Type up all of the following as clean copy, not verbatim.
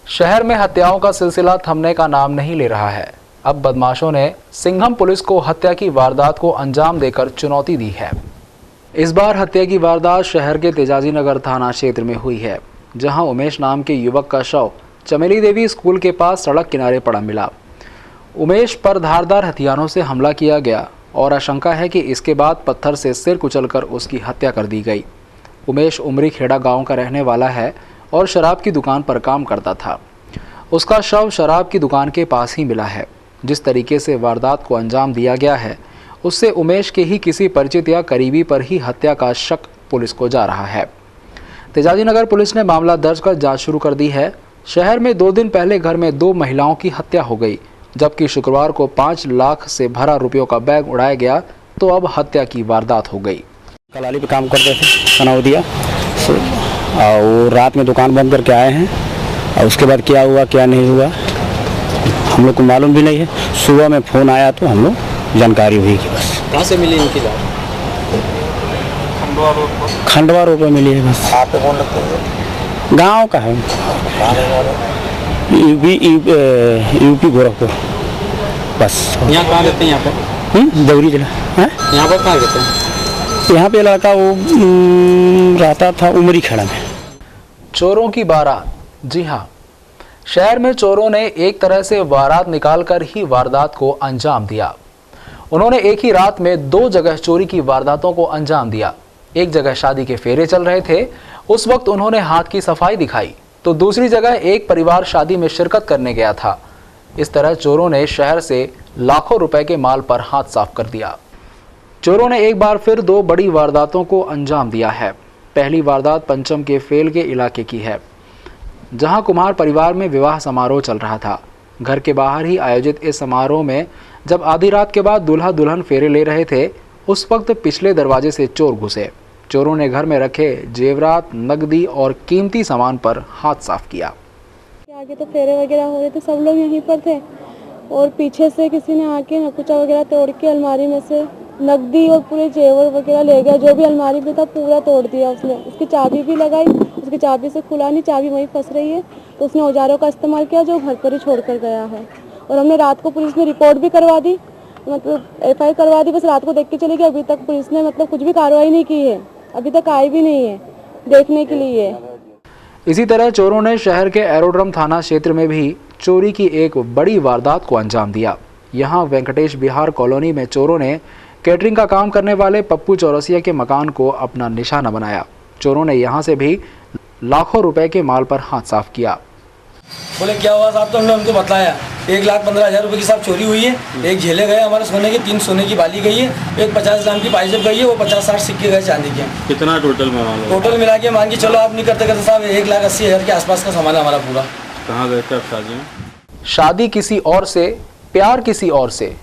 शहर में हत्याओं का सिलसिला थमने का नाम नहीं ले रहा है। अब बदमाशों ने सिंघम पुलिस को हत्या की वारदात को अंजाम देकर चुनौती दी है। इस बार हत्या की वारदात शहर के तेजाजी नगर थाना क्षेत्र में हुई है, जहां उमेश नाम के युवक का शव चमेली देवी स्कूल के पास सड़क किनारे पड़ा मिला। उमेश पर धारदार हथियारों से हमला किया गया और आशंका है कि इसके बाद पत्थर से सिर कुचलकर उसकी हत्या कर दी गई। उमेश उमरी खेड़ा गांव का रहने वाला है और शराब की दुकान पर काम करता था। उसका शव शराब की दुकान के पास ही मिला है। जिस तरीके से वारदात को अंजाम दिया गया है, उससे उमेश के ही किसी परिचित या करीबी पर ही हत्या का शक पुलिस को जा रहा है। तेजाजी नगर पुलिस ने मामला दर्ज कर जांच शुरू कर दी है। शहर में 2 दिन पहले घर में 2 महिलाओं की हत्या हो गई, जबकि शुक्रवार को 5 लाख से भरा रुपयों का बैग उड़ाया गया, तो अब हत्या की वारदात हो गई। कलाली पे काम करते थे सनाउदिया, और रात में दुकान बंद करके आए हैं, और उसके बाद क्या हुआ क्या नहीं हुआ हम लोग को मालूम भी नहीं है। सुबह में फ़ोन आया तो हम लोग जानकारी हुई कि बस। कहाँ से मिली इनकी लाश? खंडवा रोड पे मिली है बस। आप कौन लगते हैं? गांव का है, यूपी गोरखपुर बस। यहाँ कहाँ रहते हैं? यहाँ पे दौरी जिला है। यहाँ पर कहाँ रहते हैं? यहाँ पे लड़का वो रहता था उमरी खेड़ा में। चोरों की बारात। जी हाँ, शहर में चोरों ने एक तरह से बारात निकालकर ही वारदात को अंजाम दिया। उन्होंने एक ही रात में 2 जगह चोरी की वारदातों को अंजाम दिया। एक जगह शादी के फेरे चल रहे थे, उस वक्त उन्होंने हाथ की सफाई दिखाई, तो दूसरी जगह एक परिवार शादी में शिरकत करने गया था। इस तरह चोरों ने शहर से लाखों रुपए के माल पर हाथ साफ कर दिया। चोरों ने एक बार फिर 2 बड़ी वारदातों को अंजाम दिया है। पहली वारदात पंचम के फेल के इलाके की है, जहां कुम्हार परिवार में विवाह समारोह चल रहा था। घर के बाहर ही आयोजित इस समारोह में जब आधी रात के बाद दूल्हा दुल्हन फेरे ले रहे थे, उस वक्त पिछले दरवाजे से चोर घुसे। चोरों ने घर में रखे जेवरात, नकदी और कीमती सामान पर हाथ साफ किया। आगे तो फेरे वगैरह हो रहे थे, सब लोग यहीं पर थे, और पीछे से किसी ने आके नकुचा वगैरह तोड़ के अलमारी में से नकदी और पूरे जेवर वगैरह ले गया। जो भी अलमारी में था पूरा तोड़ दिया उसने। उसकी चाबी भी लगाई, उसकी चाबी से खुला नहीं, चाबी वहीं फंस रही है, तो उसने औजारों का इस्तेमाल किया जो घर पर ही छोड़ कर गया है। और हमने रात को पुलिस ने रिपोर्ट भी करवा दी, मतलब FIR करवा दी, बस रात को देख के चली गई। अभी तक पुलिस ने मतलब कुछ भी कार्रवाई नहीं की है, अभी तक आई भी नहीं है देखने के लिए। इसी तरह चोरों ने शहर के एरोड्रम थाना क्षेत्र में भी चोरी की एक बड़ी वारदात को अंजाम दिया। यहाँ वेंकटेश बिहार कॉलोनी में चोरों ने कैटरिंग का काम करने वाले पप्पू चौरसिया के मकान को अपना निशाना बनाया। चोरों ने यहाँ से भी लाखों रुपए के माल पर हाथ साफ किया। बोले क्या हुआ साहब? तो हमने उनको बताया 1,15,000 रुपए की साहब चोरी हुई है। एक झेले गए हमारे सोने के, 3 सोने की बाली गई है, एक 50 ग्राम की पाइजेब गई है, वो 50-60 सिक्के गए चांदी के। कितना टोटल में? टोटल मिला के मान के चलो, आप नहीं करते करते साहब 1,80,000 के आसपास का सामान है हमारा पूरा। कहाँ गए थे आप शादी में? शादी किसी और से, प्यार किसी और से,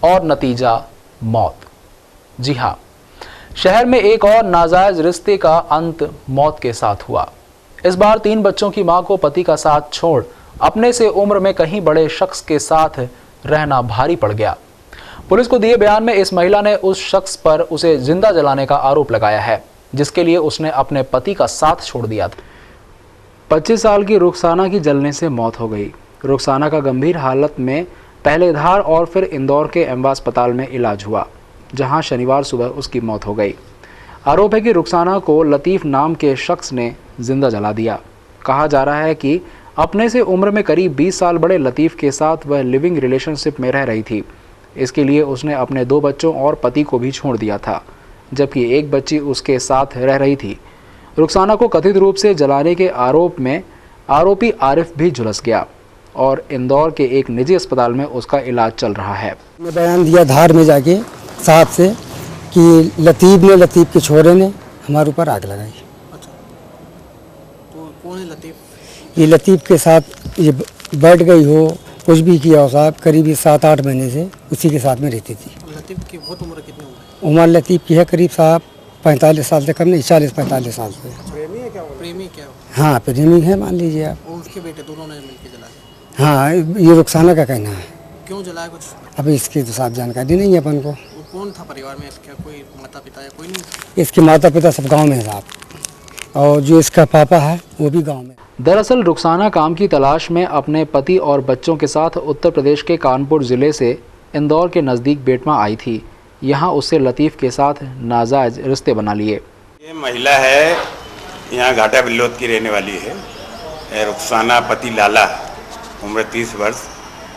और नतीजा मौत। जी हाँ, शहर में एक और नाजायज रिश्ते का अंत मौत के साथ हुआ। इस बार 3 बच्चों की मां को पति का साथ छोड़ अपने से उम्र में कहीं बड़े शख्स के साथ रहना भारी पड़ गया। पुलिस को दिए बयान में इस महिला ने उस शख्स पर उसे जिंदा जलाने का आरोप लगाया है, जिसके लिए उसने अपने पति का साथ छोड़ दिया था। 25 साल की रुखसाना की जलने से मौत हो गई। रुखसाना का गंभीर हालत में पहले धार और फिर इंदौर के एम्बा अस्पताल में इलाज हुआ, जहां शनिवार सुबह उसकी मौत हो गई। आरोप है कि रुखसाना को लतीफ़ नाम के शख्स ने जिंदा जला दिया। कहा जा रहा है कि अपने से उम्र में करीब 20 साल बड़े लतीफ़ के साथ वह लिविंग रिलेशनशिप में रह रही थी। इसके लिए उसने अपने 2 बच्चों और पति को भी छोड़ दिया था, जबकि एक बच्ची उसके साथ रह रही थी। रुखसाना को कथित रूप से जलाने के आरोप में आरोपी आरिफ भी झुलस गया और इंदौर के एक निजी अस्पताल में उसका इलाज चल रहा है। मैं बयान दिया धार में जाके साहब से कि लतीफ़ के छोरे ने हमारे ऊपर आग लगाई। अच्छा, तो कौन है लतीफ़? ये लतीफ़ के साथ ये बैठ गई हो, कुछ भी किया हो साहब, करीब 7-8 महीने से उसी के साथ में रहती थी। लतीफ़ की बहुत उम्र कितनी है? उम्र लतीफ़ की है करीब साहब 45 साल से कम नहीं, 40-45 साल से। प्रेमी है क्या? प्रेमी क्या? हाँ प्रेमी है, मान लीजिए आप। वो उसके बेटे दोनों ने मिलकर जला? हाँ, ये रुखसाना का कहना है। क्यों जलाया कुछ? अभी इसकी तो साहब जानकारी नहीं है अपन को। कौन था परिवार में? क्या कोई माता पिता या कोई नहीं? इसके माता पिता सब गांव में है साहब, और जो इसका पापा है वो भी गांव में। दरअसल रुखसाना काम की तलाश में अपने पति और बच्चों के साथ उत्तर प्रदेश के कानपुर ज़िले से इंदौर के नज़दीक बेटमा आई थी। यहाँ उससे लतीफ़ के साथ नाजायज़ रिश्ते बना लिए। ये महिला है, यहाँ घाटा बिल्लोद की रहने वाली है। रुखसाना पति लाला, उम्र 30 वर्ष,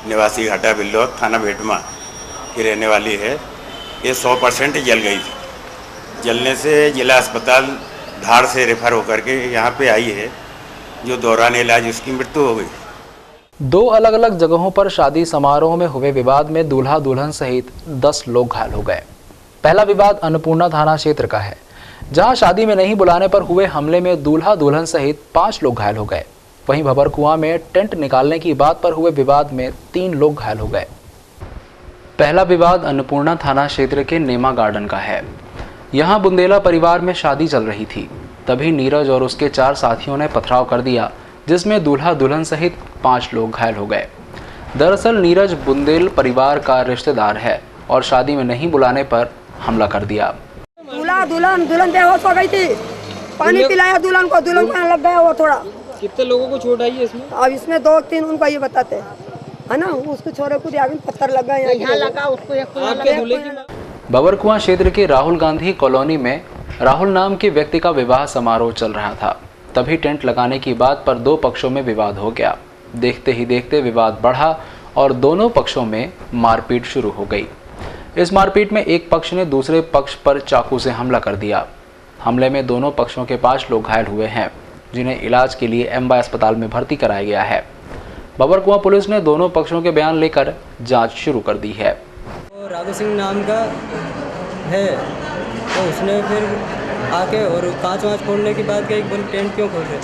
निवासी घाटा बिल्लोद, थाना बेटमा की रहने वाली है। ये 100% जल गई थी। जलने से जिला अस्पताल धार से रेफर होकर के यहाँ पे आई है, जो दौरान इलाज उसकी मृत्यु हो गई। 2 अलग अलग जगहों पर शादी समारोह में हुए विवाद में दूल्हा दुल्हन सहित 10 लोग घायल हो गए। पहला विवाद अन्नपूर्णा थाना क्षेत्र का है, जहां शादी में नहीं बुलाने पर हुए हमले में दूल्हा दुल्हन सहित 5 लोग घायल हो गए। वहीं भबरकुआं में टेंट निकालने की बात पर हुए विवाद में 3 लोग घायल हो गए। पहला विवाद अन्नपूर्णा थाना क्षेत्र के नेमा गार्डन का है। यहाँ बुंदेला परिवार में शादी चल रही थी, तभी नीरज और उसके 4 साथियों ने पथराव कर दिया, जिसमें दूल्हा दुल्हन सहित 5 लोग घायल हो गए। दरअसल नीरज बुंदेल परिवार का रिश्तेदार है और शादी में नहीं बुलाने पर हमला कर दिया। दुल्हन बेहोश हो गई थी, पानी पिलाया दुल्हन को लग गया वो थोड़ा। कितने लोगों को चोट आई है इसमें? अब इसमें 2-3 उनको ये बताते है ना, उसको छोरे को पत्थर लगा, यहाँ लगा उसको। भबरकुआं क्षेत्र के राहुल गांधी कॉलोनी में राहुल नाम के व्यक्ति का विवाह समारोह चल रहा था। तभी टेंट लगाने की बात पर 2 पक्षों में विवाद हो गया। देखते ही देखते विवाद बढ़ा और दोनों पक्षों में मारपीट शुरू हो गई। इस मारपीट में एक पक्ष ने दूसरे पक्ष पर चाकू से हमला कर दिया। हमले में दोनों पक्षों के 5 लोग घायल हुए हैं, जिन्हें इलाज के लिए एम्बा अस्पताल में भर्ती कराया गया है। भबरकुआं पुलिस ने दोनों पक्षों के बयान लेकर जांच शुरू कर दी है। राघव सिंह नाम का है, तो उसने फिर आके और कांच वाँच फोड़ने की बात कही, बोले टेंट क्यों खोल रहे,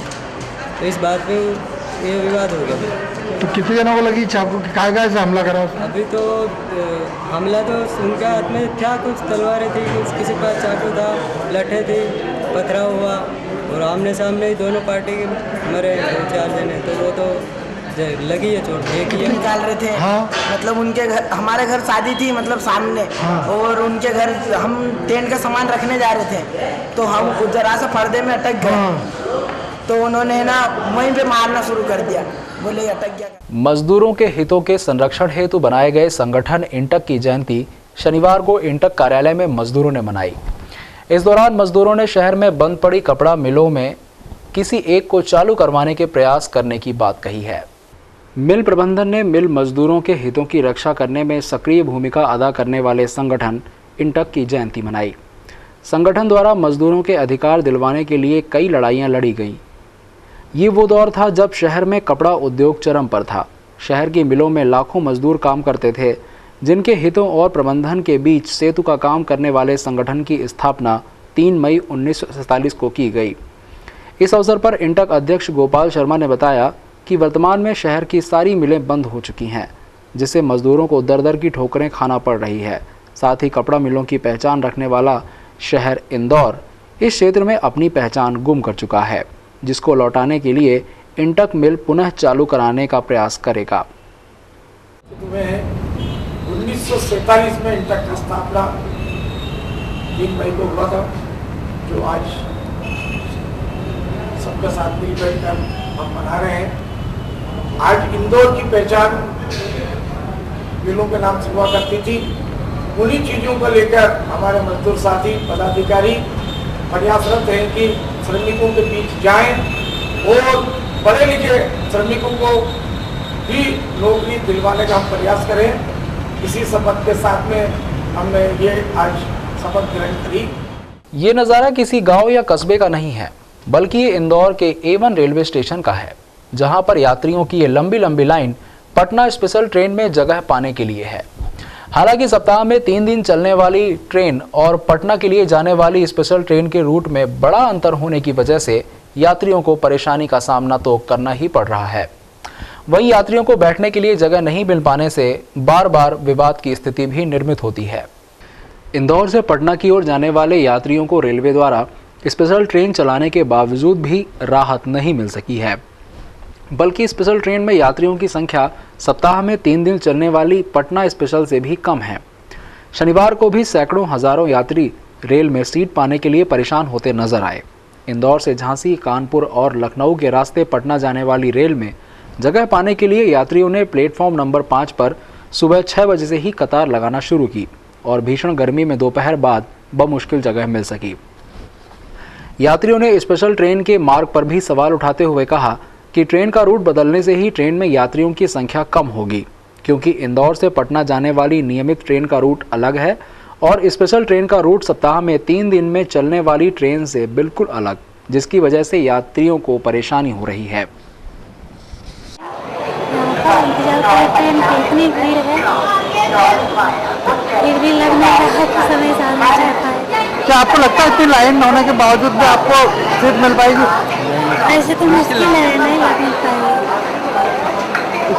तो इस बात पे ये विवाद हो गया। तो कितने जनों को लगी चाकू, काय से हमला करा? अभी तो हमला तो उनके हाथ में था, कुछ तलवारें थी, कुछ किसी के पास चाकू था, लठे थी, पथराव हुआ और आमने सामने ही दोनों पार्टी के मरे 2-4 जने। तो वो तो लगी है चोट, एक ही निकाल रहे थे। हाँ। मतलब उनके घर, हमारे घर शादी थी, मतलब सामने। हाँ। और उनके घर हम टेंट का सामान रखने जा रहे थे, तो हम जरा सा पर्दे में अटक गए। हाँ। तो उन्होंने ना वहीं पे मारना शुरू कर दिया, बोले अटक गया। मजदूरों के हितों के संरक्षण हेतु बनाए गए संगठन इंटक की जयंती शनिवार को इंटक कार्यालय में मजदूरों ने मनाई। इस दौरान मजदूरों ने शहर में बंद पड़ी कपड़ा मिलों में किसी एक को चालू करवाने के प्रयास करने की बात कही है। मिल प्रबंधन ने मिल मजदूरों के हितों की रक्षा करने में सक्रिय भूमिका अदा करने वाले संगठन इंटक की जयंती मनाई। संगठन द्वारा मजदूरों के अधिकार दिलवाने के लिए कई लड़ाइयां लड़ी गईं। ये वो दौर था जब शहर में कपड़ा उद्योग चरम पर था। शहर की मिलों में लाखों मजदूर काम करते थे, जिनके हितों और प्रबंधन के बीच सेतु का काम करने वाले संगठन की स्थापना 3 मई 1947 को की गई। इस अवसर पर इंटक अध्यक्ष गोपाल शर्मा ने बताया कि वर्तमान में शहर की सारी मिलें बंद हो चुकी हैं, जिससे मजदूरों को दर-दर की ठोकरें खाना पड़ रही है। साथ ही कपड़ा मिलों की पहचान रखने वाला शहर इंदौर इस क्षेत्र में अपनी पहचान गुम कर चुका है, जिसको लौटाने के लिए इंटक मिल पुनः चालू कराने का प्रयास करेगा। 1947 में इंटक की स्थापना 3 मई को हुआ था, जो आज सबका साथ मिल बैठकर हम मना रहे हैं। आज इंदौर की पहचान मिलों के नाम से हुआ करती थी। उन्हीं चीज़ों को लेकर हमारे मजदूर साथी पदाधिकारी प्रयासरत हैं कि श्रमिकों के बीच जाएं और पढ़े लिखे श्रमिकों को भी नौकरी दिलवाने का हम प्रयास करें। इसी शपथ के साथ में हमने ये आज शपथ ग्रहण करी। ये नज़ारा किसी गांव या कस्बे का नहीं है, बल्कि ये इंदौर के A1 रेलवे स्टेशन का है, जहां पर यात्रियों की ये लंबी लंबी लाइन पटना स्पेशल ट्रेन में जगह पाने के लिए है। हालांकि सप्ताह में 3 दिन चलने वाली ट्रेन और पटना के लिए जाने वाली स्पेशल ट्रेन के रूट में बड़ा अंतर होने की वजह से यात्रियों को परेशानी का सामना तो करना ही पड़ रहा है। वहीं यात्रियों को बैठने के लिए जगह नहीं मिल पाने से बार बार विवाद की स्थिति भी निर्मित होती है। इंदौर से पटना की ओर जाने वाले यात्रियों को रेलवे द्वारा स्पेशल ट्रेन चलाने के बावजूद भी राहत नहीं मिल सकी है, बल्कि स्पेशल ट्रेन में यात्रियों की संख्या सप्ताह में 3 दिन चलने वाली पटना स्पेशल से भी कम है। शनिवार को भी सैकड़ों हजारों यात्री रेल में सीट पाने के लिए परेशान होते नजर आए। इंदौर से झांसी, कानपुर और लखनऊ के रास्ते पटना जाने वाली रेल में जगह पाने के लिए यात्रियों ने प्लेटफॉर्म नंबर 5 पर सुबह 6 बजे से ही कतार लगाना शुरू की और भीषण गर्मी में दोपहर बाद बमुश्किल जगह मिल सकी। यात्रियों ने स्पेशल ट्रेन के मार्ग पर भी सवाल उठाते हुए कहा कि ट्रेन का रूट बदलने से ही ट्रेन में यात्रियों की संख्या कम होगी, क्योंकि इंदौर से पटना जाने वाली नियमित ट्रेन का रूट अलग है और स्पेशल ट्रेन का रूट सप्ताह में 3 दिन में चलने वाली ट्रेन से बिल्कुल अलग, जिसकी वजह से यात्रियों को परेशानी हो रही है। ट्रेन की इतनी भीड़ है, फिर भी लग नहीं रहा है कि समय से आना चाहता है। क्या आपको लगता है इतनी लाइन होने के बावजूद भी आपको सीट मिल पाएगी? ऐसे तो मुश्किल है, नहीं लग पाएगी।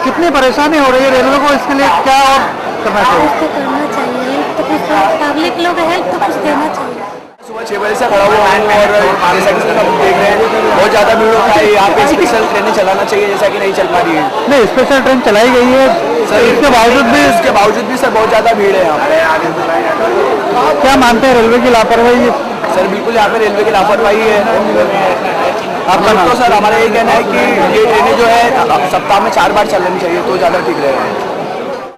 कितनी परेशानी हो रही है रेलवे को, इसके लिए क्या और करना चाहिए? कुछ तो करना चाहिए, तो कुछ पब्लिक लोग हेल्प तो कुछ देना चाहिए। सुबह 6 बजे से खड़ा हुआ हूँ और जैसा कि सब देख रहे हैं बहुत ज़्यादा भीड़ होता है। यहाँ पे स्पेशल ट्रेनें चलाना चाहिए, जैसा कि नहीं चल पा रही है। नहीं, स्पेशल ट्रेन चलाई गई है सर, इसके बावजूद भी सर बहुत ज़्यादा भीड़ है यहाँ पे। क्या मानते हैं रेलवे की लापरवाही? सर बिल्कुल यहाँ पे रेलवे की लापरवाही है। आपका तो सर हमारा यही कहना है कि ये ट्रेनें जो है सप्ताह में 4 बार चलनी चाहिए तो ज़्यादा ठीक रहेगा।